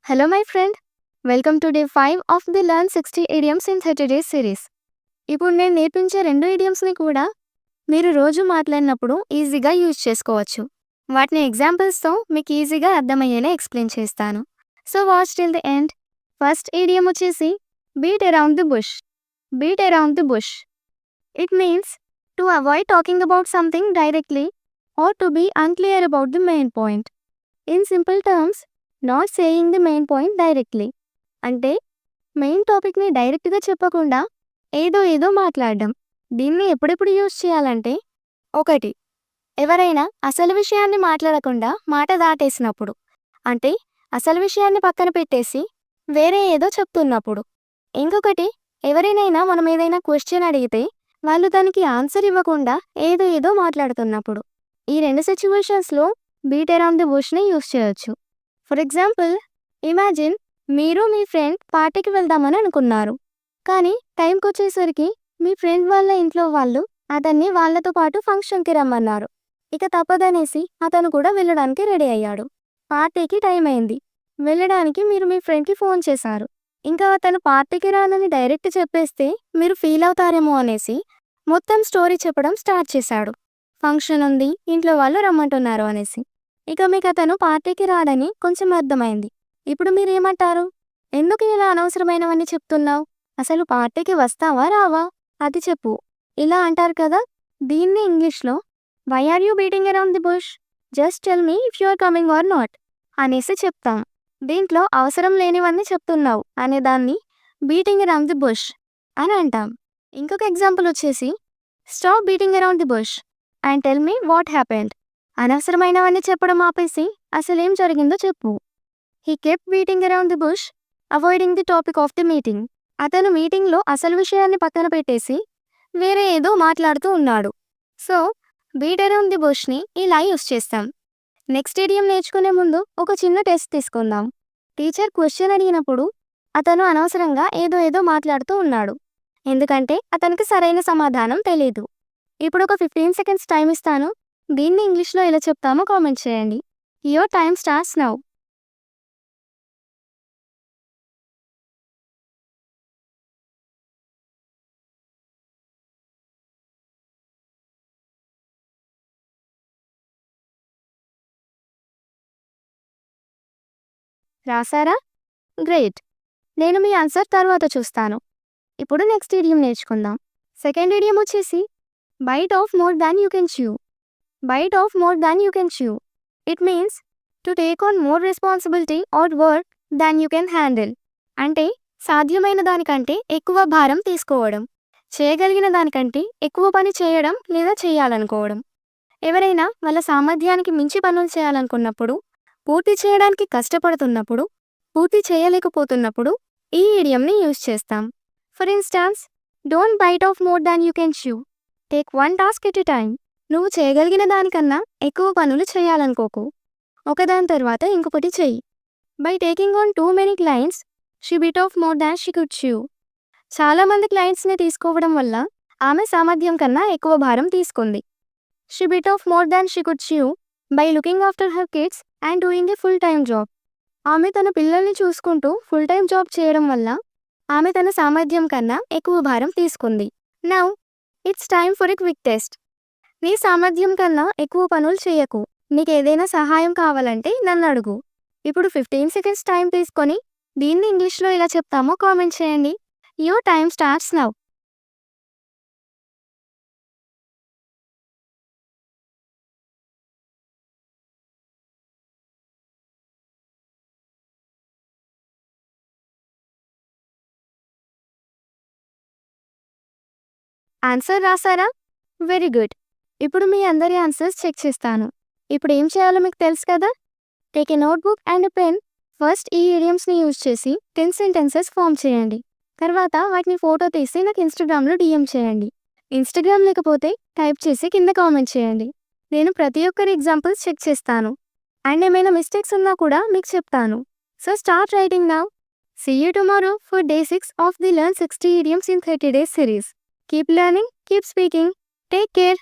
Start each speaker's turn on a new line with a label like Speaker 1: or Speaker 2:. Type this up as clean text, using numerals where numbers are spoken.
Speaker 1: Hello, my friend. Welcome to day 5 of the Learn 60 Idioms in 30 Days series. ఇప్పుడు నేను నేర్పించే 2 idioms-ని కూడా మీరు రోజు మాట్లాడినప్పుడు ఈజీగా యూజ్ చేసుకోవచ్చు. వాటిని ఎగ్జాంపుల్స్‌తో మీకు ఈజీగా అర్థమయ్యేలా ఎక్స్‌ప్లెయిన్ చేస్తాను. So watch till the end. First idiom వచ్చేసి beat around the bush. Beat around the bush. It means to avoid talking about something directly or to be unclear about the main point. In simple terms, not saying the main point directly అంటే main టాపిక్ని డైరెక్ట్గా చెప్పకుండా ఏదో మాట్లాడడం. దీన్ని ఎప్పుడెప్పుడు use చేయాలంటే 1. ఎవరైనా అసలు విషయాన్ని మాట్లాడకుండా మాట దాటేసినప్పుడు, అంటే అసలు విషయాన్ని పక్కన పెట్టేసి వేరే ఏదో చెప్తున్నప్పుడు. ఇంకొకటి, ఎవరినైనా మనం ఏదైనా క్వశ్చన్ అడిగితే వాళ్ళు దానికి ఆన్సర్ ఇవ్వకుండా ఏదో మాట్లాడుతున్నప్పుడు. ఈ 2 సిచ్యువేషన్స్లో బీట్ అరౌండ్ ది బుష్ని యూజ్ చేయొచ్చు. ఫర్ ఎగ్జాంపుల్, ఇమాజిన్ మీరు మీ ఫ్రెండ్ పార్టీకి వెళ్దామని అనుకున్నారు, కానీ టైంకి వచ్చేసరికి మీ ఫ్రెండ్ వాళ్ళ ఇంట్లో వాళ్ళు అతన్ని వాళ్ళతో పాటు ఫంక్షన్కి రమ్మన్నారు. ఇక తప్పదనేసి అతను కూడా వెళ్ళడానికి రెడీ అయ్యాడు. పార్టీకి టైం అయింది. వెళ్ళడానికి మీరు మీ ఫ్రెండ్కి ఫోన్ చేశారు. ఇంకా అతను పార్టీకి రానని డైరెక్ట్ చెప్పేస్తే మీరు ఫీల్ అవుతారేమో అనేసి మొత్తం స్టోరీ చెప్పడం స్టార్ట్ చేశాడు. ఫంక్షన్ ఉంది, ఇంట్లో వాళ్ళు రమ్మంటున్నారు అనేసి. ఇక మీకు అతను పార్టీకి రాడని కొంచెం అర్థమైంది. ఇప్పుడు మీరేమంటారు? ఎందుకు ఇలా అనవసరమైనవన్నీ చెప్తున్నావు? అసలు పార్టీకి వస్తావా రావా అది చెప్పు, ఇలా అంటారు కదా. దీన్ని ఇంగ్లీష్లో why are you beating around the bush, just tell me if you are coming or not అనేసి చెప్తాం. దీంట్లో అవసరం లేనివన్నీ చెప్తున్నావు అనే దాన్ని బీటింగ్ అరౌండ్ ది బుష్ అని అంటాం. ఇంకొక ఎగ్జాంపుల్ వచ్చేసి stop beating around the bush and tell me what happened. అనవసరమైనవన్నీ చెప్పడం ఆపేసి అసలేం జరిగిందో చెప్పు. He kept beating around the bush avoiding the topic of the meeting. అతను మీటింగ్లో అసలు విషయాన్ని పక్కన పెట్టేసి వేరే ఏదో మాట్లాడుతూ ఉన్నాడు. సో బీట్ అరౌండ్ ది బుష్ని ఇలా యూస్ చేస్తాం. నెక్స్ట్ idiom నేర్చుకునే ముందు ఒక చిన్న టెస్ట్ తీసుకుందాం. టీచర్ క్వశ్చన్ అడిగినప్పుడు అతను అనవసరంగా ఏదో మాట్లాడుతూ ఉన్నాడు, ఎందుకంటే అతనికి సరైన సమాధానం తెలీదు. ఇప్పుడు ఒక 15 seconds టైం ఇస్తాను. దీన్ని ఇంగ్లీష్లో ఎలా చెప్తామో కామెంట్ చేయండి. Your time starts now. రాసారా? గ్రేట్. నేను మీ ఆన్సర్ తర్వాత చూస్తాను. ఇప్పుడు నెక్స్ట్ idiom నేర్చుకుందాం. సెకండ్ idiom వచ్చేసి bite off more than you can chew. Bite off more than you can chew. It means to take on more responsibility or work than you can handle. అంటే సాధ్యమైన దానికంటే ఎక్కువ భారం తీసుకోవడం, చేయగలిగిన దానికంటే ఎక్కువ పని చేయడం లేదా చేయాలనుకోవడం. ఎవరైనా వాళ్ళ సామర్థ్యానికి మించి పనులు చేయాలనుకున్నప్పుడు, పూర్తి చేయడానికి కష్టపడుతున్నప్పుడు, పూర్తి చేయలేకపోతున్నప్పుడు ఈ idiomని యూజ్ చేస్తాం. For instance, don't byte off more than you can chew. Take one task at a time. నువ్వు చేయగలిగిన దానికన్నా ఎక్కువ పనులు చేయాలనుకోకు, ఒకదాని తర్వాత ఇంకొకటి చెయ్యి. By taking on too many clients she bit of more than she could chew. చాలామంది క్లయింట్స్ని తీసుకోవడం వల్ల ఆమె సామర్థ్యం కన్నా ఎక్కువ భారం తీసుకుంది. She bit of more than she could chew by looking after her kids and doing a full time job. ఆమె తన పిల్లల్ని చూసుకుంటూ ఫుల్ టైమ్ జాబ్ చేయడం వల్ల ఆమె తన సామర్థ్యం కన్నా ఎక్కువ భారం తీసుకుంది. Now it's time for a quick test. నీ సామర్థ్యం కన్నా ఎక్కువ పనులు చేయకు. నీకు ఏదైనా సహాయం కావాలంటే నన్ను అడుగు. ఇప్పుడు 15 seconds టైం తీసుకొని దీన్ని ఇంగ్లీష్లో ఎలా చెప్తామో కామెంట్ చేయండి. Your time starts now. Answer రాసారా? Very good. ఇప్పుడు మీ అందరి ఆన్సర్స్ చెక్ చేస్తాను. ఇప్పుడు ఏం చేయాలో మీకు తెలుసు కదా. Take a notebook and pen. First ఈ idiomsని యూజ్ చేసి 10 sentences ఫామ్ చేయండి. తర్వాత వాటిని ఫోటో తీసి నాకు ఇన్స్టాగ్రామ్లో DM చేయండి. ఇన్స్టాగ్రామ్ లేకపోతే టైప్ చేసి కింద కామెంట్ చేయండి. నేను ప్రతి ఒక్కరి ఎగ్జాంపుల్స్ చెక్ చేస్తాను అండ్ ఏమైనా మిస్టేక్స్ ఉన్నా కూడా మీకు చెప్తాను. So start writing now. See you tomorrow for day 6 of the Learn 60 Idioms in 30 Days series. Keep learning, keep speaking. Take care.